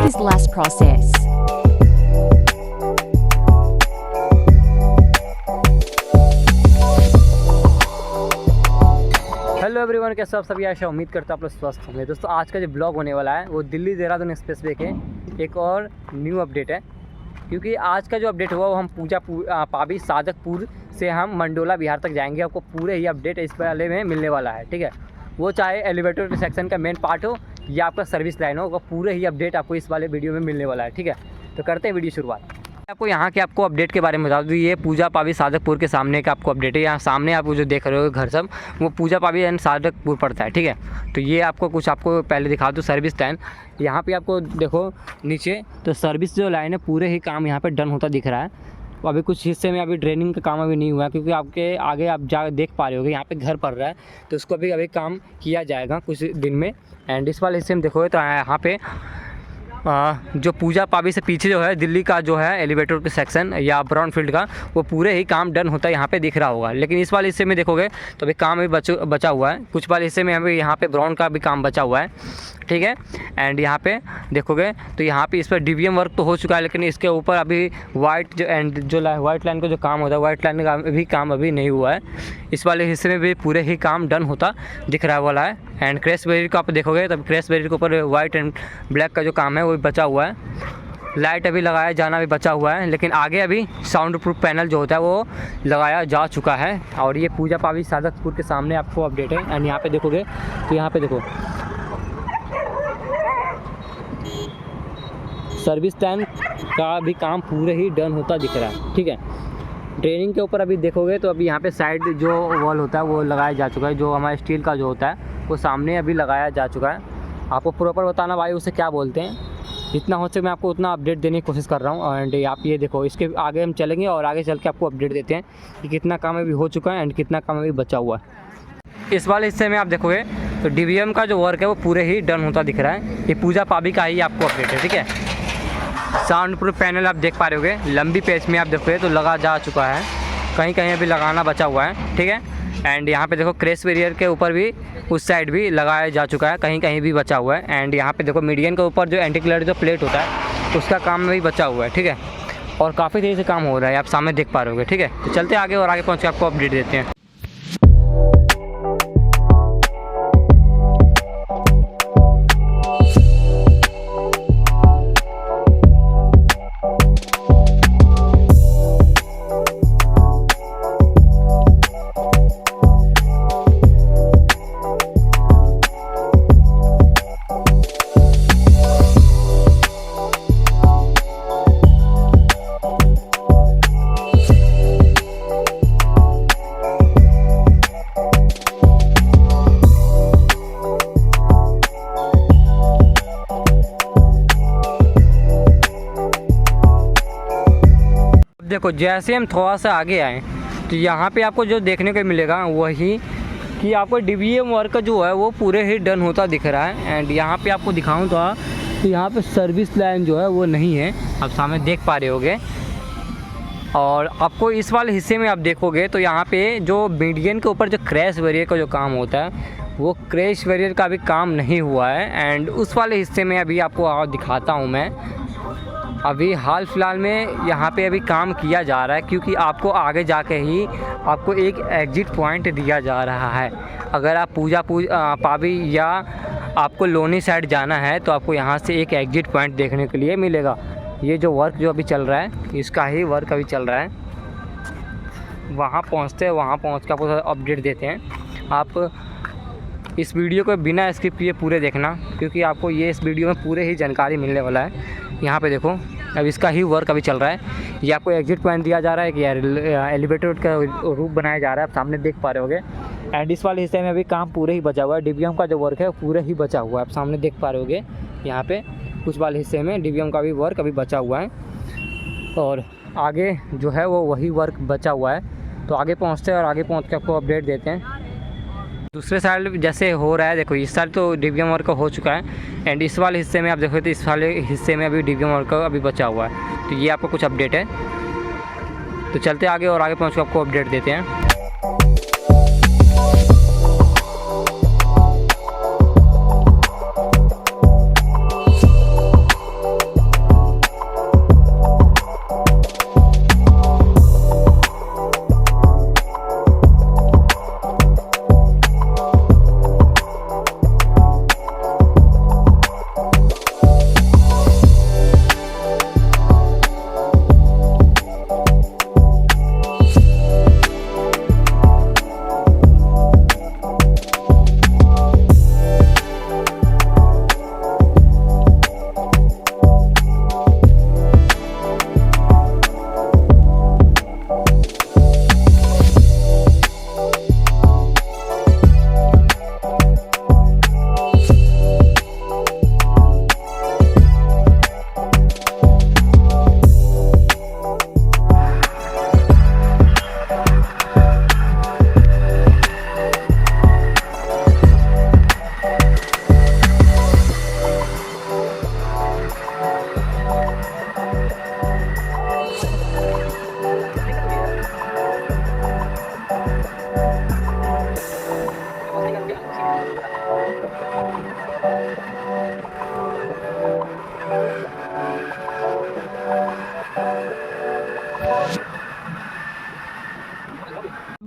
is last process. Hello everyone, कैसे आप सभी? आशा उम्मीद करता हूँ आप लोग स्वस्थ होंगे। दोस्तों, आज का जो ब्लॉग होने वाला है वो दिल्ली देहरादून एक्सप्रेस वे के एक और न्यू अपडेट है। क्योंकि आज का जो अपडेट हुआ वो हम पाबी सादकपुर से हम मंडोला बिहार तक जाएंगे। आपको पूरे ही अपडेट इस वाले में मिलने वाला है, ठीक है। वो चाहे एलिवेटर सेक्शन का मेन पार्ट हो या आपका सर्विस लाइन हो, वो पूरे ही अपडेट आपको इस वाले वीडियो में मिलने वाला है, ठीक है। तो करते हैं वीडियो शुरुआत। आपको यहाँ के आपको अपडेट के बारे में बता दूँ, ये पूजा पाबी सादकपुर के सामने का आपको अपडेट है। यहाँ सामने आप जो देख रहे हो घर सब, वो पूजा पाबी एंड सादकपुर पड़ता है, ठीक है। तो ये आपको पहले दिखा दूँ सर्विस लाइन। यहाँ पे आपको देखो नीचे, तो सर्विस जो लाइन है पूरे ही काम यहाँ पे डन होता दिख रहा है। अभी कुछ हिस्से में अभी ड्रेनिंग का काम अभी नहीं हुआ है, क्योंकि आपके आगे आप जा देख पा रहे होगे यहाँ पे घर पड़ रहा है, तो उसको अभी काम किया जाएगा कुछ दिन में। एंड इस वाले हिस्से में देखोगे तो यहाँ पे जो पूजा पाबी से पीछे जो है दिल्ली का जो है एलिवेटर के सेक्शन या ब्राउन फील्ड का, वो पूरे ही काम डन होता है यहाँ पे दिख रहा होगा। लेकिन इस वाले हिस्से में देखोगे तो अभी काम अभी बचा हुआ है। कुछ वाले हिस्से में अभी यहाँ पे ब्राउन का भी काम बचा हुआ है, ठीक है। एंड यहाँ पे देखोगे तो यहाँ पे इस पर डीवीएम वर्क तो हो चुका है, लेकिन इसके ऊपर अभी वाइट लाइन का जो काम होता है, वाइट लाइन का भी काम अभी नहीं हुआ है। इस वाले हिस्से में भी पूरे ही काम डन होता दिख रहा वाला है। एंड क्रैश बैरियर को आप देखोगे तब क्रैश बैरियर के ऊपर वाइट एंड ब्लैक का जो काम है वो भी बचा हुआ है। लाइट अभी लगाया जाना भी बचा हुआ है, लेकिन आगे अभी साउंड प्रूफ पैनल जो होता है वो लगाया जा चुका है। और ये पूजा पाबी सादकपुर के सामने आपको अपडेट है। एंड यहाँ पे देखोगे तो यहाँ पे देखो सर्विस टैंक का भी काम पूरे ही डन होता दिख रहा है, ठीक है। ड्रेनिंग के ऊपर अभी देखोगे तो अभी यहाँ पे साइड जो वॉल होता है वो लगाया जा चुका है। जो हमारा स्टील का जो होता है वो सामने अभी लगाया जा चुका है। आपको प्रॉपर बताना भाई उसे क्या बोलते हैं, जितना हो सके मैं आपको उतना अपडेट देने की कोशिश कर रहा हूँ। एंड आप ये देखो, इसके आगे हम चलेंगे और आगे चल के आपको अपडेट देते हैं कि कितना काम अभी हो चुका है एंड कितना काम अभी बचा हुआ है। इस वाले हिस्से में आप देखोगे तो डीवीएम का जो वर्क है वो पूरे ही डन होता दिख रहा है। ये पूजा पाबी का ही आपको अपडेट है, ठीक है। साउंड प्रूफ पैनल आप देख पा रहे होगे, लंबी पेज में आप देखोगे तो लगा जा चुका है, कहीं कहीं अभी लगाना बचा हुआ है, ठीक है। एंड यहाँ पे देखो क्रैश बैरियर के ऊपर भी उस साइड भी लगाया जा चुका है, कहीं कहीं भी बचा हुआ है। एंड यहाँ पे देखो मीडियन के ऊपर जो एंटी क्लर जो प्लेट होता है उसका काम भी बचा हुआ है, ठीक है। और काफ़ी तेज़ी से काम हो रहा है, आप सामने देख पा रहे होगे, ठीक है। तो चलते आगे और आगे पहुँच के आपको अपडेट देते हैं। देखो, जैसे हम थोड़ा सा आगे आए तो यहाँ पे आपको जो देखने को मिलेगा वही कि आपको डीवीएम वर्क जो है वो पूरे ही डन होता दिख रहा है। एंड यहाँ पे आपको दिखाऊं तो यहाँ पे सर्विस लाइन जो है वो नहीं है, आप सामने देख पा रहे होगे। और आपको इस वाले हिस्से में आप देखोगे तो यहाँ पे जो मीडियन के ऊपर जो क्रैश बैरियर का जो काम होता है वो क्रैश बैरियर का भी काम नहीं हुआ है। एंड उस वाले हिस्से में अभी आपको दिखाता हूँ मैं। अभी हाल फिलहाल में यहाँ पे अभी काम किया जा रहा है, क्योंकि आपको आगे जाके ही आपको एक एग्जिट पॉइंट दिया जा रहा है। अगर आप पूजा पाबी या आपको लोनी साइड जाना है तो आपको यहाँ से एक एग्जिट पॉइंट देखने के लिए मिलेगा। ये जो वर्क जो अभी चल रहा है इसका ही वर्क अभी चल रहा है। वहाँ पहुँचते हैं, वहाँ पहुँच के आपको अपडेट देते हैं। आप इस वीडियो को बिना स्किप किए पूरे देखना, क्योंकि आपको ये इस वीडियो में पूरे ही जानकारी मिलने वाला है। यहाँ पे देखो, अब इसका ही वर्क अभी चल रहा है। ये आपको एग्जिट पॉइंट दिया जा रहा है कि एलिवेटर का रूप बनाया जा रहा है, आप सामने देख पा रहे होगे। एंड इस वाले हिस्से में अभी काम पूरे ही बचा हुआ है। डीवीएम का जो वर्क है पूरे ही बचा हुआ है, आप सामने देख पा रहे होगे। यहाँ पे कुछ वाले हिस्से में डीवीएम का भी वर्क अभी बचा हुआ है और आगे जो है वो वही वर्क बचा हुआ है। तो आगे पहुँचते हैं और आगे पहुँच के आपको अपडेट देते हैं। दूसरे साइड जैसे हो रहा है, देखो इस साइड तो डीवीएम वर्क हो चुका है। एंड इस वाले हिस्से में आप देखो तो इस वाले हिस्से में अभी डीवीएम वर्क अभी बचा हुआ है। तो ये आपको कुछ अपडेट है। तो चलते आगे और आगे पहुँच के आपको अपडेट देते हैं।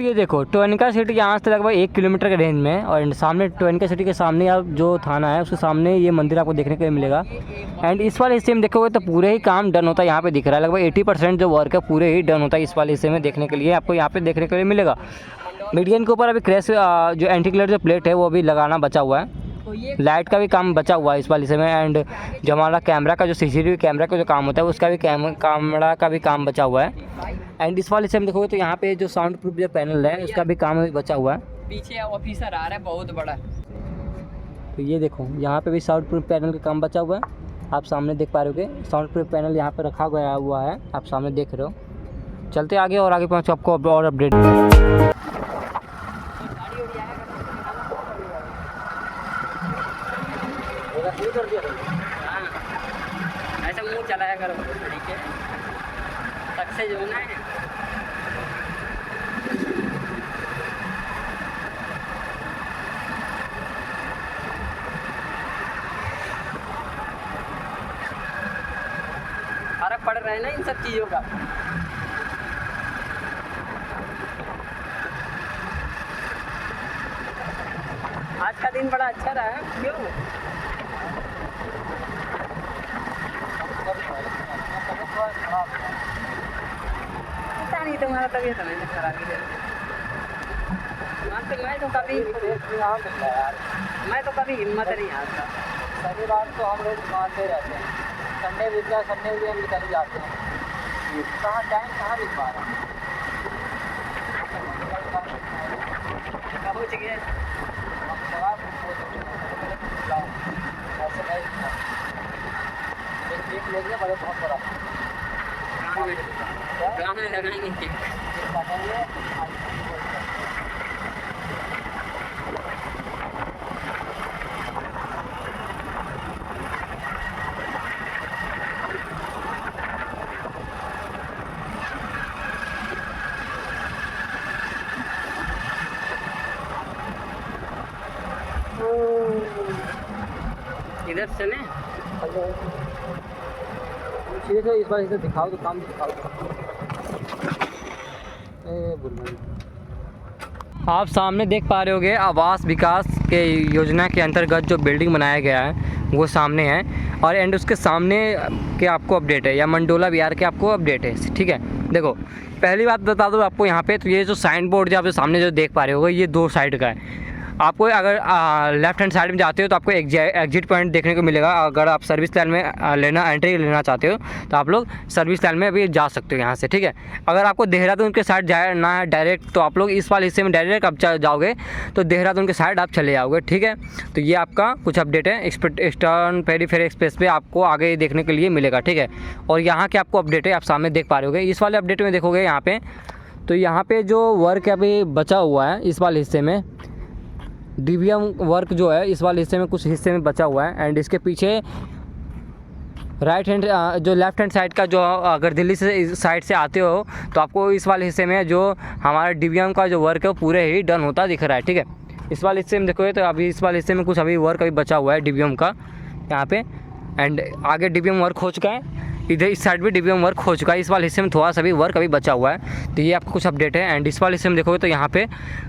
आप ये देखो ट्वेनका सिटी यहाँ से लगभग 1 किलोमीटर के रेंज में, और सामने ट्वेनका सिटी के सामने आप जो थाना है उसके सामने ये मंदिर आपको देखने को मिलेगा। एंड इस वाले हिस्से में देखोगे तो पूरे ही काम डन होता है, यहाँ पे दिख रहा है लगभग 80% जो वर्क है पूरे ही डन होता है इस वाले हिस्से में देखने के लिए, आपको यहाँ पे देखने के लिए मिलेगा। मीडियन के ऊपर अभी क्रैश जो एंटी क्लियर जो प्लेट है वो अभी लगाना बचा हुआ है, लाइट का भी काम बचा हुआ है इस वाले में। एंड जो हमारा कैमरा का जो CCTV कैमरा का जो काम होता है उसका भी कैमरा का भी काम बचा हुआ है। एंड इस वाले से हम देखोगे तो यहाँ पे जो साउंड प्रूफ जो पैनल है उसका भी काम भी बचा हुआ है। पीछे ऑफिसर आ रहा है बहुत बड़ा, तो ये देखो यहाँ पे भी साउंड प्रूफ पैनल का काम बचा हुआ है, आप सामने देख पा रहे हो। साउंड प्रूफ पैनल यहाँ पे रखा गया हुआ है, आप सामने देख रहे हो। चलते आगे और आगे पहुँचो आपको और अपडेट। ऐसा मुँह चलाया करो, ठीक है सक्सेस होना है। फर्क पड़ रहा है ना इन सब चीज़ों का। आज का दिन बड़ा अच्छा रहा है, क्यों? पता नहीं तुम्हारा तबीयत नहीं खराब है। मैं तो कभी हिम्मत नहीं आता। शनिवार तो हम लोग दुकान पे रहते हैं, संडे भी हम निकल जाते हैं, कहाँ टाइम कहाँ मिल पा रहा है। पहुँच गए लेंगे बड़े बहुत बड़ा लगाएंगे। इधर चले सीधे से इस बार इधर दिखाओ तो काम दिखाओ। आप सामने देख पा रहे होगे आवास विकास के योजना के अंतर्गत जो बिल्डिंग बनाया गया है वो सामने है, और एंड उसके सामने के आपको अपडेट है या मंडोला बिहार के आपको अपडेट है। ठीक है, देखो पहली बात बता दो आपको यहाँ पे, तो ये जो साइन बोर्ड जो आप सामने जो देख पा रहे होगे ये 2 साइड का है। आपको अगर लेफ्ट हैंड साइड में जाते हो तो आपको एग्जिट पॉइंट देखने को मिलेगा। अगर आप सर्विस लाइन में एंट्री लेना चाहते हो तो आप लोग सर्विस लाइन में अभी जा सकते हो यहाँ से। ठीक है, अगर आपको देहरादून के साइड जाना है डायरेक्ट तो आप लोग इस वाले हिस्से में डायरेक्ट आप जाओगे तो देहरादून के साइड आप चले जाओगे। ठीक है, तो ये आपका कुछ अपडेट है ईस्टर्न पेरीफेरी एक्सप्रेस पे आपको आगे देखने के लिए मिलेगा। ठीक है, और यहाँ के आपको अपडेट है आप सामने देख पा रहे होगे। इस वाले अपडेट में देखोगे यहाँ पे, तो यहाँ पे जो वर्क अभी बचा हुआ है इस वाले हिस्से में DBM वर्क जो है इस वाले हिस्से में कुछ हिस्से में बचा हुआ है। एंड इसके पीछे राइट हैंड जो लेफ्ट हैंड साइड का जो अगर दिल्ली से साइड से आते हो तो आपको इस वाले हिस्से में जो हमारा DBM का जो वर्क है वो पूरे ही डन होता दिख रहा है। ठीक है, इस वाले हिस्से में देखोगे तो अभी इस वाले हिस्से में कुछ अभी वर्क अभी बचा हुआ है DBM का यहाँ पे, एंड आगे DBM वर्क हो चुका है, इधर इस साइड भी DBM वर्क हो चुका है। इस वाले हिस्से में थोड़ा सा भी वर्क अभी बचा हुआ है, तो ये आपको कुछ अपडेट है। एंड इस वाले हिस्से में देखोगे तो यहाँ पे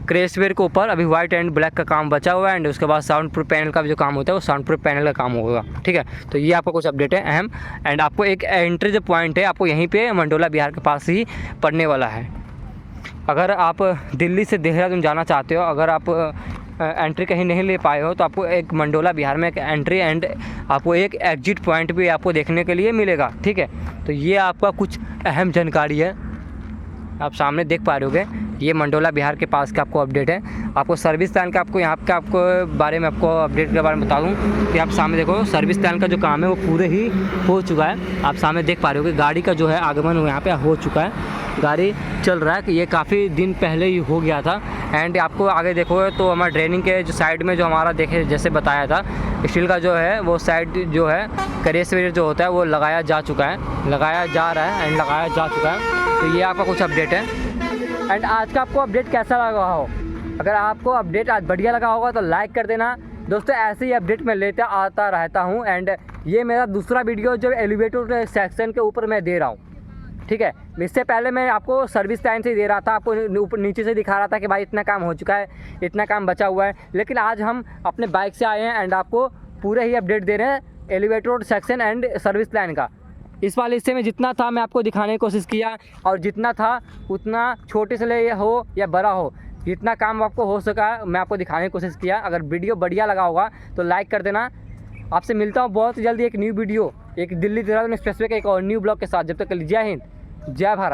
क्रेसवेयर के ऊपर अभी वाइट एंड ब्लैक का काम बचा हुआ है, एंड उसके बाद साउंड प्रूफ पैनल का जो काम होता है वो साउंड प्रूफ पैनल का काम होगा। ठीक है, तो ये आपका कुछ अपडेट है अहम। एंड आपको एक एंट्री जो पॉइंट है आपको यहीं पर मंडोला बिहार के पास ही पड़ने वाला है। अगर आप दिल्ली से देहरादून जाना चाहते हो, अगर आप एंट्री कहीं नहीं ले पाए हो तो आपको एक मंडोला बिहार में एक एंट्री एंड आपको एक एग्जिट पॉइंट भी आपको देखने के लिए मिलेगा। ठीक है, तो ये आपका कुछ अहम जानकारी है, आप सामने देख पा रहे होगे। ये मंडोला बिहार के पास का आपको अपडेट है। आपको सर्विस लाइन का आपको यहाँ का आपको बारे में आपको अपडेट के बारे में बता दूँ कि आप सामने देखो सर्विस लाइन का जो काम है वो पूरे ही हो चुका है। आप सामने देख पा रहे होगे गाड़ी का जो है आगमन यहाँ पे हो चुका है, गाड़ी चल रहा है। ये काफ़ी दिन पहले ही हो गया था। एंड आपको आगे देखोगे तो हमारा ड्रेनिंग के जो साइड में जो हमारा देखे जैसे बताया था स्टील का जो है वो साइड जो है क्रेसवेयर जो होता है वो लगाया जा चुका है, लगाया जा रहा है एंड लगाया जा चुका है। तो ये आपका कुछ अपडेट है। एंड आज का आपको अपडेट कैसा लगा हो, अगर आपको अपडेट आज बढ़िया लगा होगा तो लाइक कर देना दोस्तों। ऐसे ही अपडेट मैं लेता आता रहता हूँ। एंड ये मेरा दूसरा वीडियो जो एलिवेटर सेक्शन के ऊपर मैं दे रहा हूँ, ठीक है। इससे पहले मैं आपको सर्विस लाइन से दे रहा था, आपको ऊपर नीचे से दिखा रहा था कि भाई इतना काम हो चुका है, इतना काम बचा हुआ है। लेकिन आज हम अपने बाइक से आए हैं एंड आपको पूरे ही अपडेट दे रहे हैं elevator road section and service plan का। इस वाले हिस्से में जितना था मैं आपको दिखाने की कोशिश किया, और जितना था उतना छोटे से ले हो या बड़ा हो, जितना काम आपको हो सका मैं आपको दिखाने की कोशिश किया। अगर वीडियो बढ़िया लगा होगा तो लाइक कर देना। आपसे मिलता हूँ बहुत जल्दी एक न्यू वीडियो, एक दिल्ली देहरादून एक्सप्रेसवे के एक और न्यू ब्लॉग के साथ। जब तक के लिए जय हिंद, जय भारत।